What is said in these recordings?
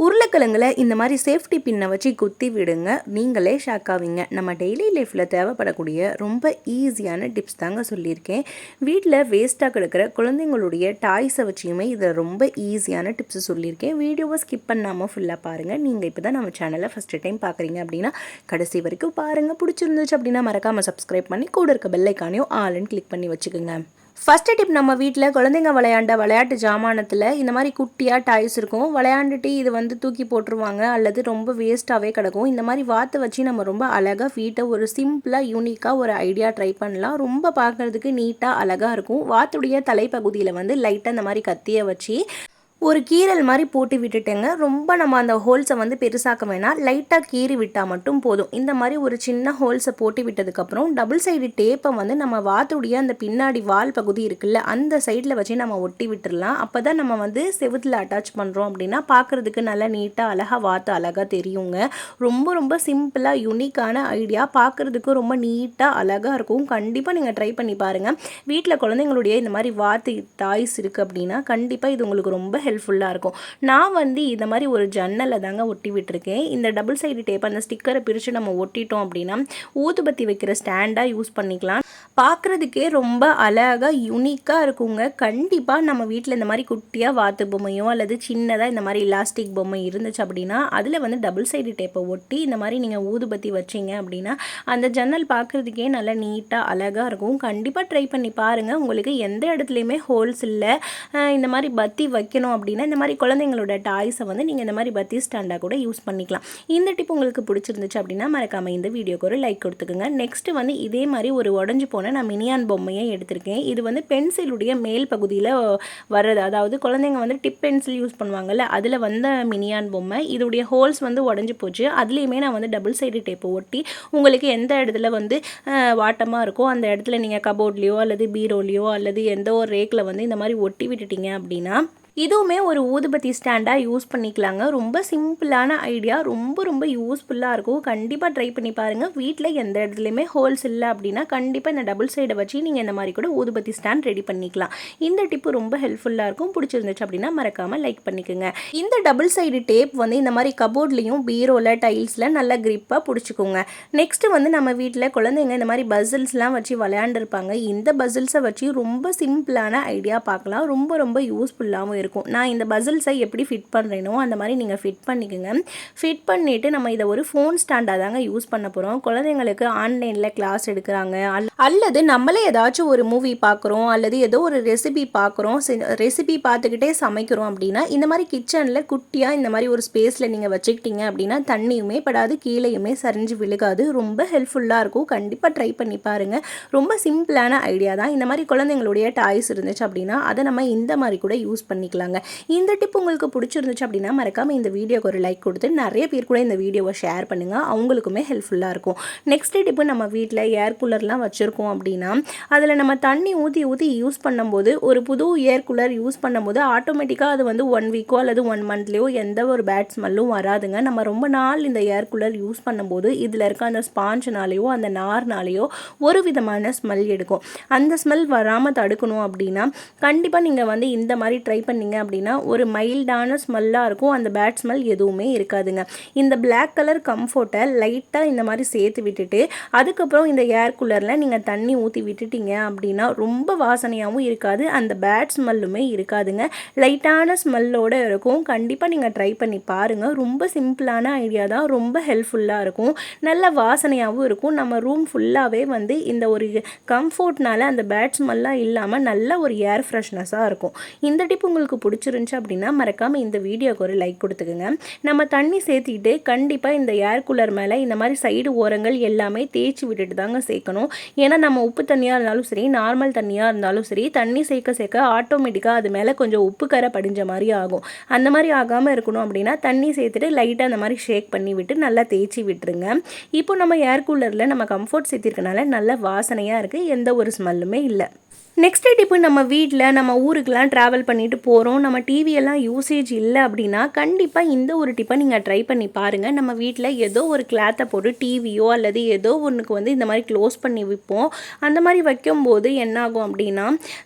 உருளைக்கிழங்குல இந்த மாதிரி சேஃப்டி பின்னை வச்சு குத்தி விடுங்க, நீங்களே ஷாக் ஆவீங்க. நம்ம டெய்லி லைஃப்பில் தேவைப்படக்கூடிய ரொம்ப ஈஸியான டிப்ஸ் தாங்க சொல்லியிருக்கேன். வீட்டில் வேஸ்ட்டாக கிடக்கிற குழந்தைங்களுடைய டாய்ஸை வச்சியுமே இதில் ரொம்ப ஈஸியான டிப்ஸ் சொல்லியிருக்கேன். வீடியோவை ஸ்கிப் பண்ணாமல் ஃபுல்லாக பாருங்கள். நீங்கள் இப்போ தான் நம்ம சேனலை ஃபஸ்ட்டு டைம் பார்க்குறீங்க அப்படின்னா கடைசி வரைக்கும் பாருங்கள். பிடிச்சிருந்துச்சு அப்படின்னா மறக்காமல் சப்ஸ்கிரைப் பண்ணி கூட இருக்க பெல் ஐக்கானையும் ஆல்னு கிளிக் பண்ணி வச்சுக்கோங்க. ஃபஸ்ட்டு டிப், நம்ம வீட்டில் குழந்தைங்க விளையாண்ட விளையாட்டு ஜாமானத்தில் இந்த மாதிரி குட்டியாக டாய்ஸ் இருக்கும். விளையாண்டுட்டு இது தூக்கி போட்டுருவாங்க அல்லது ரொம்ப வேஸ்ட்டாகவே கிடக்கும். இந்த மாதிரி வாத்து வச்சு நம்ம ரொம்ப அழகாக வீட்டை ஒரு சிம்பிளாக யூனிக்காக ஒரு ஐடியா ட்ரை பண்ணலாம். ரொம்ப பார்க்குறதுக்கு நீட்டாக அழகாக இருக்கும். வாத்துடைய தலைப்பகுதியில் லைட்டாக இந்த மாதிரி கத்தியை வச்சு ஒரு கீரல் மாதிரி போட்டு விட்டுட்டேங்க. ரொம்ப நம்ம அந்த ஹோல்ஸை பெருசாக்க வேணாம், லைட்டாக கீறி விட்டால் மட்டும் போதும். இந்த மாதிரி ஒரு சின்ன ஹோல்ஸை போட்டு விட்டதுக்கப்புறம் டபுள் சைடு டேப்பை நம்ம வாத்துடைய அந்த பின்னாடி வால் பகுதி இருக்குல்ல, அந்த சைடில் வச்சு நம்ம ஒட்டி விட்டுடலாம். அப்போ தான் நம்ம செவுத்தில் அட்டாச் பண்ணுறோம் அப்படின்னா பார்க்குறதுக்கு நல்லா நீட்டாக அழகாக வாத்து அழகாக தெரியுங்க. ரொம்ப ரொம்ப சிம்பிளாக யூனிக்கான ஐடியா, பார்க்குறதுக்கு ரொம்ப நீட்டாக அழகாக இருக்கும். கண்டிப்பாக நீங்கள் ட்ரை பண்ணி பாருங்கள். வீட்டில் குழந்தைங்களுடைய இந்த மாதிரி வாத்து டாய்ஸ் இருக்குது அப்படின்னா கண்டிப்பாக இது உங்களுக்கு ரொம்ப ஹெல்ப்ஃபுல்லாக இருக்கும். நான் இந்த மாதிரி ஒரு ஜன்னலை தாங்க ஒட்டி விட்டுருக்கேன். இந்த டபுள் சைடு டேப் அந்த ஸ்டிக்கரை பிரித்து நம்ம ஒட்டிட்டோம் அப்படின்னா ஊதுபத்தி வைக்கிற ஸ்டாண்டாக யூஸ் பண்ணிக்கலாம். பார்க்குறதுக்கே ரொம்ப அழகாக யூனிக்காக இருக்குங்க. கண்டிப்பாக நம்ம வீட்டில் இந்த மாதிரி குட்டியாக வாத்து பொம்மையோ அல்லது சின்னதாக இந்த மாதிரி இலாஸ்டிக் பொம்மை இருந்துச்சு அப்படின்னா அதில் டபுள் சைடு டேப்பை ஒட்டி இந்த மாதிரி நீங்கள் ஊதுபத்தி வச்சிங்க அப்படின்னா அந்த ஜன்னல் பார்க்குறதுக்கே நல்லா நீட்டாக அழகாக இருக்கும். கண்டிப்பாக ட்ரை பண்ணி பாருங்கள். உங்களுக்கு எந்த இடத்துலையுமே ஹோல்ஸ் இல்லை, இந்த மாதிரி பத்தி வைக்கணும் அப்படின்னா இந்த மாதிரி குழந்தைங்களோட டாய்ஸை நீங்கள் இந்த மாதிரி பத்தி ஸ்டாண்டாக கூட யூஸ் பண்ணிக்கலாம். இந்த டிப் உங்களுக்கு பிடிச்சிருந்துச்சு அப்படின்னா மறக்காமல் இந்த வீடியோக்கு ஒரு லைக் கொடுத்துக்குங்க. நெக்ஸ்ட்டு இதே மாதிரி ஒரு உடஞ்சி போன நான் மினியான் பொம்மையை எடுத்திருக்கேன். இது பென்சிலுடைய மேல் பகுதியில் வர்றது, அதாவது குழந்தைங்க டிப் பென்சில் யூஸ் பண்ணுவாங்கல்ல, அதில் மினியான் பொம்மை. இதோடைய ஹோல்ஸ் உடஞ்சி போச்சு. அதுலேயுமே நான் டபுள் சைடு டேப்பை ஒட்டி உங்களுக்கு எந்த இடத்துல வாட்டமாக இருக்கோ அந்த இடத்துல நீங்கள் கபோர்ட்லேயோ அல்லது பீரோலையோ அல்லது எந்த ஒரு ரேக்கில் இந்த மாதிரி ஒட்டி விட்டுட்டீங்க அப்படின்னா இதுவுமே ஒரு ஊதுபத்தி ஸ்டாண்டாக யூஸ் பண்ணிக்கலாங்க. ரொம்ப சிம்பிளான ஐடியா, ரொம்ப ரொம்ப யூஸ்ஃபுல்லாக இருக்கும். கண்டிப்பாக ட்ரை பண்ணி பாருங்கள். வீட்டில் எந்த இடத்துலையுமே ஹோல்ஸ் இல்லை அப்படின்னா கண்டிப்பாக இந்த டபுள் சைடை வச்சு நீங்கள் இந்த மாதிரி கூட ஊதுபத்தி ஸ்டாண்ட் ரெடி பண்ணிக்கலாம். இந்த டிப்பு ரொம்ப ஹெல்ப்ஃபுல்லாக இருக்கும். பிடிச்சிருந்துச்சு அப்படின்னா மறக்காமல் லைக் பண்ணிக்கோங்க. இந்த டபுள் சைடு டேப் இந்த மாதிரி கபோர்ட்லேயும் பீரோவில் டைல்ஸில் நல்லா கிரிப்பாக பிடிச்சிக்கோங்க. நெக்ஸ்ட்டு நம்ம வீட்டில் குழந்தைங்க இந்த மாதிரி பசில்ஸ்லாம் வச்சு விளையாண்டுருப்பாங்க. இந்த பசில்ஸை வச்சு ரொம்ப சிம்பிளான ஐடியா பார்க்கலாம். ரொம்ப ரொம்ப யூஸ்ஃபுல்லாகவும் இருக்கும். நான் இந்த பசில்ஸை எப்படி ஃபிட் பண்ணுறேனோ அந்த மாதிரி நீங்கள் ஃபிட் பண்ணிக்கோங்க. ஃபிட் பண்ணிவிட்டு நம்ம இதை ஒரு ஃபோன் ஸ்டாண்டாக தாங்க யூஸ் பண்ண போகிறோம். குழந்தைங்களுக்கு ஆன்லைனில் கிளாஸ் எடுக்கிறாங்க அல்லது நம்மளே ஏதாச்சும் ஒரு மூவி பார்க்குறோம் அல்லது ஏதோ ஒரு ரெசிபி பார்க்குறோம், ரெசிபி பார்த்துக்கிட்டே சமைக்கிறோம் அப்படின்னா இந்த மாதிரி கிச்சனில் குட்டியாக இந்த மாதிரி ஒரு ஸ்பேஸில் நீங்கள் வச்சுக்கிட்டீங்க அப்படின்னா தண்ணியுமே படாது, கீழேயுமே சரிஞ்சு விழுகாது. ரொம்ப ஹெல்ப்ஃபுல்லாக இருக்கும். கண்டிப்பாக ட்ரை பண்ணி பாருங்கள். ரொம்ப சிம்பிளான ஐடியா தான். இந்த மாதிரி குழந்தைங்களுடைய டாய்ஸ் இருந்துச்சு அப்படின்னா அதை நம்ம இந்த மாதிரி கூட யூஸ் பண்ணிக்கலாம். இந்த டிப் உங்களுக்கு பிடிச்சிருந்துச்சு அப்படின்னா மறக்காம இந்த வீடியோக்கு ஒரு லைக் கொடுத்து நிறைய பேர் கூட இந்த வீடியோவை ஷேர் பண்ணுங்க. அவங்களுக்குமே ஹெல்ப்ஃபுல்லாக இருக்கும். நெக்ஸ்ட் டிப்பு, நம்ம வீட்டில் ஏர் கூலர்லாம் வச்சுருக்கோம் அப்படின்னா அதில் நம்ம தண்ணி ஊற்றி ஊற்றி யூஸ் பண்ணும்போது ஒரு புது ஏர் கூலர் யூஸ் பண்ணும்போது ஆட்டோமேட்டிக்காக அது 1 வீக்கோ அல்லது 1 மந்த்லேயோ எந்த ஒரு பேட் ஸ்மெல்லும் வராதுங்க. நம்ம ரொம்ப நாள் இந்த ஏர் கூலர் யூஸ் பண்ணும்போது இதில் இருக்க அந்த ஸ்பாஞ்சினாலேயோ அந்த நார்னாலேயோ ஒரு விதமான ஸ்மெல் எடுக்கும். அந்த ஸ்மெல் வராமல் தடுக்கணும் அப்படின்னா கண்டிப்பாக நீங்கள் இந்த மாதிரி ட்ரை பண்ணீங்க அப்படின்னா ஒரு மைல்டான ஸ்மெல்லாக இருக்கும். அந்த பேட் ஸ்மெல் எதுவுமே இருக்காதுங்க. இந்த பிளாக் கலர் கம்ஃபர்ட்டை லைட்டாக இந்த மாதிரி சேர்த்து விட்டுட்டு அதுக்கப்புறம் இந்த ஏர் கூலரில் நீங்கள் தண்ணி ஊற்றி விட்டுட்டீங்க அப்படின்னா ரொம்ப வாசனையாகவும் இருக்காது, அந்த பேட் ஸ்மெல்லுமே இருக்காதுங்க. லைட்டான ஸ்மெல்லோடு இருக்கும். கண்டிப்பாக நீங்கள் ட்ரை பண்ணி பாருங்கள். ரொம்ப சிம்பிளான ஐடியா தான், ரொம்ப ஹெல்ப்ஃபுல்லாக இருக்கும். நல்ல வாசனையாகவும் இருக்கும். நம்ம ரூம் ஃபுல்லாகவே இந்த ஒரு கம்ஃபர்ட்னால அந்த பேட் ஸ்மெல்லாம் இல்லாமல் நல்ல ஒரு ஏர் ஃப்ரெஷ்னஸாக இருக்கும். இந்த டிப் உங்களுக்கு பிடிச்சிருந்துச்சு அப்படின்னா மறக்காமல் இந்த வீடியோக்கு ஒரு லைக் கொடுத்துக்குங்க. நம்ம தண்ணி சேர்த்திட்டு கண்டிப்பாக இந்த ஏர் கூலர் மேலே இந்த மாதிரி சைடு ஓரங்கள் எல்லாமே தேய்ச்சி விட்டுட்டு தாங்க சேர்க்கணும். ஏன்னா நம்ம உப்பு தண்ணியாக இருந்தாலும் சரி, நார்மல் தண்ணியாக இருந்தாலும் சரி, தண்ணி சேர்க்க சேர்க்க ஆட்டோமேட்டிக்காக அது மேலே கொஞ்சம் உப்பு கரை படிஞ்ச மாதிரி ஆகும். அந்த மாதிரி ஆகாமல் இருக்கணும் அப்படின்னா தண்ணி சேர்த்துட்டு லைட்டாக அந்த மாதிரி ஷேக் பண்ணி விட்டு நல்லா தேய்ச்சி விட்டுருங்க. இப்போ நம்ம ஏர் கூலரில் நம்ம கம்ஃபர்ட் சேர்த்திருக்கனால நல்ல வாசனையாக இருக்குது, எந்த ஒரு ஸ்மெல்லுமே இல்லை. நெக்ஸ்ட் டிப்பு, நம்ம வீட்டில் நம்ம ஊருக்கெலாம் ட்ராவல் பண்ணிட்டு போகிறோம், நம்ம டிவியெல்லாம் யூசேஜ் இல்லை அப்படின்னா கண்டிப்பாக இந்த ஒரு டிப்பை நீங்கள் ட்ரை பண்ணி பாருங்கள். நம்ம வீட்டில் ஏதோ ஒரு கிளாத்தை போட்டு டிவியோ அல்லது ஏதோ ஒன்றுக்கு வந்து இந்த மாதிரி க்ளோஸ் பண்ணி வைப்போம். அந்த மாதிரி வைக்கும்போது என்னாகும் அப்படின்னா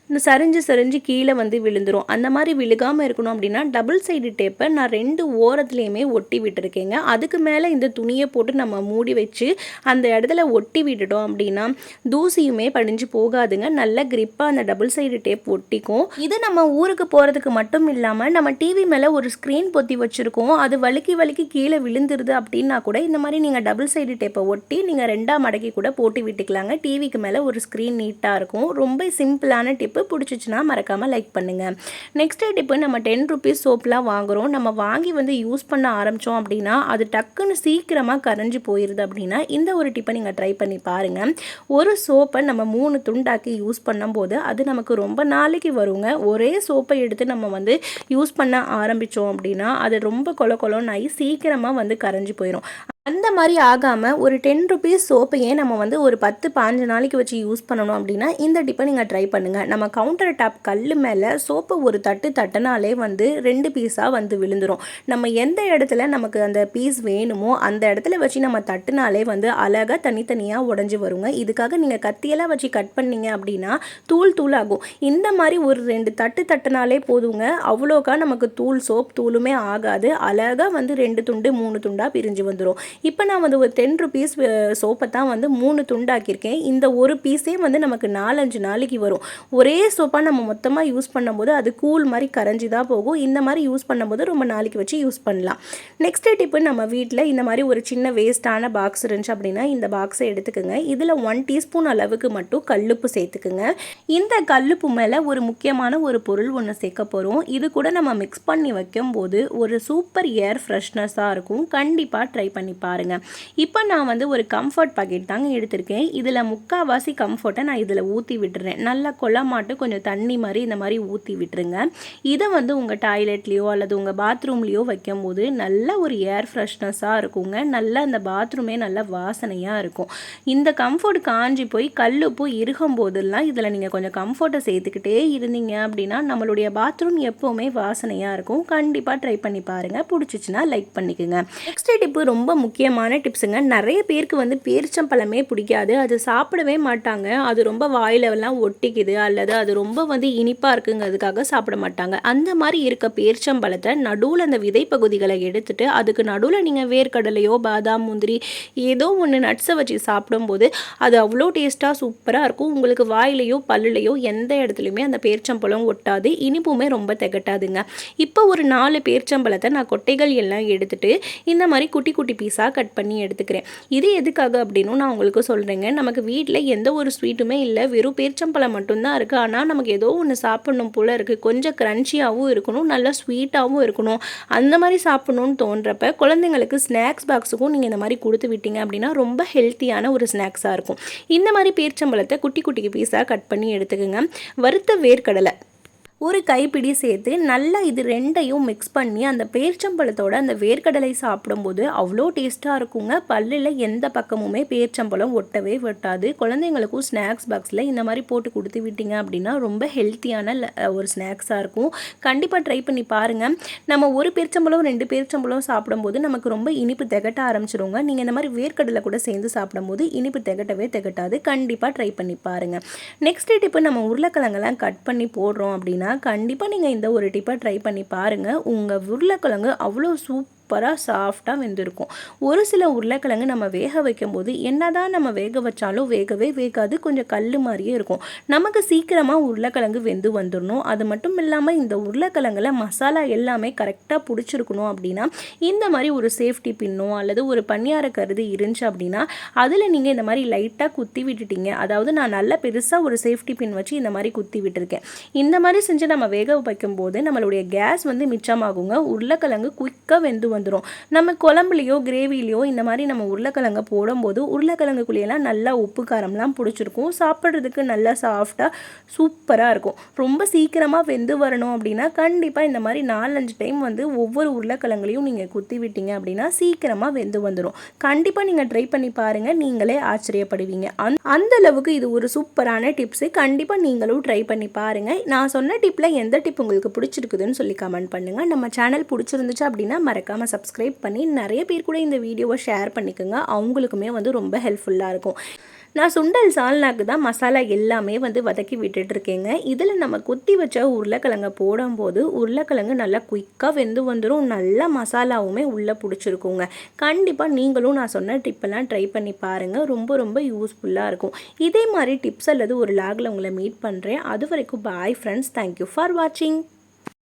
இந்த சரிஞ்சு கீழே வந்து விழுந்துடும். அந்த மாதிரி விழுகாமல் இருக்கணும் அப்படின்னா டபுள் சைடு டேப்பை நான் 2 ஓரத்துலேயுமே ஒட்டி விட்டுருக்கேங்க. அதுக்கு மேலே இந்த துணியை போட்டு நம்ம மூடி வச்சு அந்த இடத்துல ஒட்டி விட்டுட்டோம் அப்படின்னா தூசியுமே படிஞ்சு போகாதுங்க. நல்ல கிரிப்பாக அந்த டபுள் சைடு டேப் ஒட்டிக்கும். இது நம்ம ஊருக்கு போகிறதுக்கு மட்டும் இல்லாமல் நம்ம டிவி மேலே ஒரு ஸ்க்ரீன் பொத்தி வச்சுருக்கோம், அது வழுக்கி கீழே விழுந்துருது அப்படின்னா கூட இந்த மாதிரி நீங்கள் டபுள் சைடு டேப்பை ஒட்டி நீங்கள் 2ஆக மடக்கி கூட போட்டு விட்டுக்கலாங்க. டிவிக்கு மேலே ஒரு ஸ்க்ரீன் நீட்டாக இருக்கும். ரொம்ப சிம்பிளான டிப்பு. பிடிச்சிச்சுன்னா மறக்காமல் லைக் பண்ணுங்கள். நெக்ஸ்ட் டிப்பு, நம்ம 10 ருபீஸ் சோப்லாம் வாங்குகிறோம். நம்ம வாங்கி வந்து யூஸ் பண்ண ஆரம்பித்தோம் அப்படின்னா அது டக்குன்னு சீக்கிரமாக கரைஞ்சி போயிடுது அப்படின்னா இந்த ஒரு டிப்பை நீங்கள் ட்ரை பண்ணி பாருங்கள். ஒரு சோப்பை நம்ம 3 துண்டாக்கி யூஸ் பண்ணும்போது அது நமக்கு ரொம்ப நாளைக்கு வருங்க. ஒரே சோப்பை எடுத்து நம்ம வந்து யூஸ் பண்ண ஆரம்பித்தோம் அப்படின்னா அது ரொம்ப கொலன்னு ஆகி சீக்கிரமாக வந்து கரைஞ்சி போயிடும். அந்த மாதிரி ஆகாமல் ஒரு 10 ருபீஸ் சோப்பையே நம்ம வந்து ஒரு 10-15 நாளைக்கு வச்சு யூஸ் பண்ணணும் அப்படின்னா இந்த டிப்பை நீங்கள் ட்ரை பண்ணுங்கள். நம்ம கவுண்டர் டாப் கல் மேலே சோப்பை ஒரு தட்டினாலே வந்து 2 பீஸாக வந்து விழுந்துடும். நம்ம எந்த இடத்துல நமக்கு அந்த பீஸ் வேணுமோ அந்த இடத்துல வச்சு நம்ம தட்டினாலே வந்து அழகாக தனித்தனியாக உடஞ்சி வருங்க. இதுக்காக நீங்கள் கத்தியெல்லாம் வச்சு கட் பண்ணிங்க அப்படின்னா தூள் ஆகும். இந்த மாதிரி ஒரு 2 தட்டினாலே போதுங்க. அவ்வளோக்கா நமக்கு சோப் தூளுமே ஆகாது. அழகாக வந்து 2 துண்டு 3 துண்டாக பிரிஞ்சு வந்துடும். இப்போ நான் வந்து ஒரு 10 ருபீஸ் சோப்பை தான் வந்து 3 துண்டாக்கியிருக்கேன். இந்த ஒரு பீஸே வந்து நமக்கு 4-5 நாளைக்கு வரும். ஒரே சோப்பாக நம்ம மொத்தமாக யூஸ் பண்ணும்போது அது கூல் மாதிரி கரைஞ்சி தான் போகும். இந்த மாதிரி யூஸ் பண்ணும்போது ரொம்ப நாளைக்கு வச்சு யூஸ் பண்ணலாம். நெக்ஸ்ட் டிப்பு, நம்ம வீட்டில் இந்த மாதிரி ஒரு சின்ன வேஸ்ட்டான பாக்ஸ் இருந்துச்சு அப்படின்னா இந்த பாக்ஸை எடுத்துக்கோங்க. இதில் 1 டீஸ்பூன் அளவுக்கு மட்டும் கல்லுப்பு சேர்த்துக்குங்க. இந்த கல்லுப்பு மேலே ஒரு முக்கியமான ஒரு பொருள் ஒன்று சேர்க்க போகிறோம். இது கூட நம்ம மிக்ஸ் பண்ணி வைக்கும்போது ஒரு சூப்பர் ஏர் ஃப்ரெஷ்னஸாக இருக்கும். கண்டிப்பாக ட்ரை பண்ணி பாருங்க. இப்போ நான் வந்து ஒரு கம்ஃபர்ட் பாக்கெட் தாங்க எடுத்திருக்கேன். இதில் 3/4 கம்ஃபர்ட்டை நான் இதில் ஊற்றி விட்டுறேன். நல்லா கொள்ளமாட்டு கொஞ்சம் தண்ணி மாதிரி இந்த மாதிரி ஊற்றி விட்டுருங்க. இதை வந்து உங்கள் டாய்லெட்லேயோ அல்லது உங்கள் பாத்ரூம்லேயோ வைக்கும்போது நல்ல ஒரு ஏர் ஃப்ரெஷ்னஸாக இருக்குங்க. நல்லா அந்த பாத்ரூமே நல்ல வாசனையாக இருக்கும். இந்த கம்ஃபர்ட் காஞ்சி போய் கல்லுப்பு இருக்கும் போதெல்லாம் இதில் நீங்கள் கொஞ்சம் கம்ஃபர்ட்டை சேர்த்துக்கிட்டே இருந்தீங்க அப்படின்னா நம்மளுடைய பாத்ரூம் எப்போவுமே வாசனையாக இருக்கும். கண்டிப்பாக ட்ரை பண்ணி பாருங்கள். பிடிச்சிச்சின்னா லைக் பண்ணிக்கோங்க. நெக்ஸ்ட் டிப்பு ரொம்ப முக்கியமான டிப்ஸுங்க. நிறைய பேருக்கு வந்து பேரிச்சம்பழமே பிடிக்காது, அது சாப்பிடவே மாட்டாங்க. அது ரொம்ப வாயிலெல்லாம் ஒட்டிக்குது அல்லது அது ரொம்ப வந்து இனிப்பாக இருக்குங்கிறதுக்காக சாப்பிட மாட்டாங்க. அந்த மாதிரி இருக்க பேரிச்சம்பழத்தை நடுவில் அந்த விதை பகுதிகளை எடுத்துட்டு அதுக்கு நடுவில் நீங்கள் வேர்க்கடலையோ பாதாம் முந்திரி ஏதோ ஒன்று நட்ஸை வச்சு சாப்பிடும்போது அது அவ்வளோ டேஸ்ட்டாக சூப்பராக இருக்கும். உங்களுக்கு வாயிலையோ பல்லுலையோ எந்த இடத்துலையுமே அந்த பேரிச்சம்பழம் ஒட்டாது, இனிப்புமே ரொம்ப திகட்டாதுங்க. இப்போ ஒரு 4 பேரிச்சம்பழத்தை நான் கொட்டைகள் எல்லாம் எடுத்துட்டு இந்த மாதிரி குட்டி பீஸாக கட் பண்ணி எடுத்துக்கிறேன். இது எதுக்காக அப்படின்னு நான் உங்களுக்கு சொல்கிறேங்க. நமக்கு வீட்டில் எந்த ஒரு ஸ்வீட்டுமே இல்லை, வெறும் பேரிச்சம்பழம் மட்டும்தான் இருக்குது. ஆனால் நமக்கு ஏதோ ஒன்று சாப்பிடணும் போல் இருக்குது, கொஞ்சம் க்ரன்ச்சியாகவும் இருக்கணும், நல்லா ஸ்வீட்டாகவும் இருக்கணும். அந்த மாதிரி சாப்பிடணும்னு தோன்றப்ப குழந்தைங்களுக்கு ஸ்நாக்ஸ் பாக்ஸுக்கும் நீங்கள் இந்த மாதிரி கொடுத்து விட்டீங்க அப்படின்னா ரொம்ப ஹெல்த்தியான ஒரு ஸ்நாக்ஸாக இருக்கும். இந்த மாதிரி பேரிச்சம்பழத்தை குட்டி பீஸாக கட் பண்ணி எடுத்துக்கோங்க. வறுத்த வேர்க்கடலை ஒரு கைப்பிடி சேர்த்து நல்லா இது 2ஐயும் மிக்ஸ் பண்ணி அந்த பேரிச்சம்பழத்தோட அந்த வேர்க்கடலை சாப்பிடும்போது அவ்வளோ டேஸ்ட்டாக இருக்குங்க. பல்லில் எந்த பக்கமுமே பேரிச்சம்பழம் ஒட்டவே ஒட்டாது. குழந்தைங்களுக்கும் ஸ்நாக்ஸ் பாக்ஸில் இந்த மாதிரி போட்டு கொடுத்து விட்டீங்க அப்படின்னா ரொம்ப ஹெல்த்தியான ஒரு ஸ்நாக்ஸாக இருக்கும். கண்டிப்பாக ட்ரை பண்ணி பாருங்கள். நம்ம ஒரு பேரிச்சம்பழம் 2 பேரிச்சம்பழம் சாப்பிடும்போது நமக்கு ரொம்ப இனிப்பு திகட்ட ஆரம்பிச்சிடுங்க. நீங்கள் இந்த மாதிரி வேர்க்கடலை கூட சேர்ந்து சாப்பிடும்போது இனிப்பு திகட்டாது. கண்டிப்பாக ட்ரை பண்ணி பாருங்கள். நெக்ஸ்ட் டிப்பு, நம்ம உருளைக்கிழங்கெல்லாம் கட் பண்ணி போடுறோம் அப்படின்னா கண்டிப்பாக நீங்கள் இந்த ஒரு டிப்பை ட்ரை பண்ணி பாருங்கள். உங்கள் உருளைக்கிழங்கு அவ்வளோ சூப்பராக சாஃப்டாக வெந்திருக்கும். ஒரு சில உருளைக்கிழங்கு நம்ம வேக வைக்கும்போது என்னதான் நம்ம வேக வச்சாலும் வேகவே வேகாது, கொஞ்சம் கல் மாதிரியே இருக்கும். நமக்கு சீக்கிரமாக உருளைக்கிழங்கு வெந்து வந்துடணும். அது மட்டும் இல்லாமல் இந்த உருளைக்கிழங்குல மசாலா எல்லாமே கரெக்டாக பிடிச்சிருக்கணும் அப்படின்னா இந்த மாதிரி ஒரு சேஃப்டி பின்னோ அல்லது ஒரு பணியார கருது இருந்துச்சு அப்படின்னா அதில் நீங்கள் இந்த மாதிரி லைட்டாக குத்தி விட்டுட்டீங்க. அதாவது நான் நல்ல பெருசாக ஒரு சேஃப்டி பின் வச்சு இந்த மாதிரி குத்தி விட்டுருக்கேன். இந்த மாதிரி செஞ்சு நம்ம வேக வைக்கும்போது நம்மளுடைய கேஸ் வந்து மிச்சமாகுங்க. உருளைக்கிழங்கு குயிக்காக வெந்து வந்துடும். நம்ம குழம்புலையோ கிரேவிலையோ இந்த மாதிரி நம்ம உருளைக்கிழங்க போடும்போது உருளைக்கிழங்குக்குள்ளேயெல்லாம் நல்லா உப்பு காரம்லாம் பிடிச்சிருக்கும். சாப்பிட்றதுக்கு நல்லா சாஃப்டாக சூப்பராக இருக்கும். ரொம்ப சீக்கிரமாக வெந்து வரணும் அப்படின்னா கண்டிப்பாக இந்த மாதிரி 4-5 டைம் வந்து ஒவ்வொரு உருளைக்கிழங்குலையும் நீங்கள் குத்தி விட்டீங்க அப்படின்னா சீக்கிரமாக வெந்து வந்துடும். கண்டிப்பாக நீங்கள் ட்ரை பண்ணி பாருங்கள், நீங்களே ஆச்சரியப்படுவீங்க. அந்த அளவுக்கு இது ஒரு சூப்பரான டிப்ஸு. கண்டிப்பாக நீங்களும் ட்ரை பண்ணி பாருங்கள். நான் சொன்ன டிப்பில் எந்த டிப் உங்களுக்கு பிடிச்சிருக்குதுன்னு சொல்லி கமெண்ட் பண்ணுங்கள். நம்ம சேனல் பிடிச்சிருந்துச்சு அப்படின்னா மறக்காமல் சப்ஸ்கிரைப் பண்ணி நிறைய பேர் கூட இந்த வீடியோவை ஷேர் பண்ணிக்கோங்க. அவங்களுக்குமே வந்து ரொம்ப ஹெல்ப்ஃபுல்லாக இருக்கும். நான் சுண்டல் சால்னாக்கு தான் மசாலா எல்லாமே வந்து வதக்கி விட்டுட்ருக்கேங்க. இதில் நம்ம கொத்தி வச்ச உருளைக்கிழங்க போடும்போது உருளைக்கிழங்கு நல்லா குயிக்காக வெந்து வந்துடும். நல்லா மசாலாவுமே உள்ளே பிடிச்சிருக்குங்க. கண்டிப்பாக நீங்களும் நான் சொன்ன டிப்பெல்லாம் ட்ரை பண்ணி பாருங்கள். ரொம்ப ரொம்ப யூஸ்ஃபுல்லாக இருக்கும். இதே மாதிரி டிப்ஸ் அல்லது ஒரு லாகில் உங்களை மீட் பண்ணுறேன். அது வரைக்கும் பாய் ஃப்ரெண்ட்ஸ். தேங்க்யூ ஃபார் வாட்சிங்.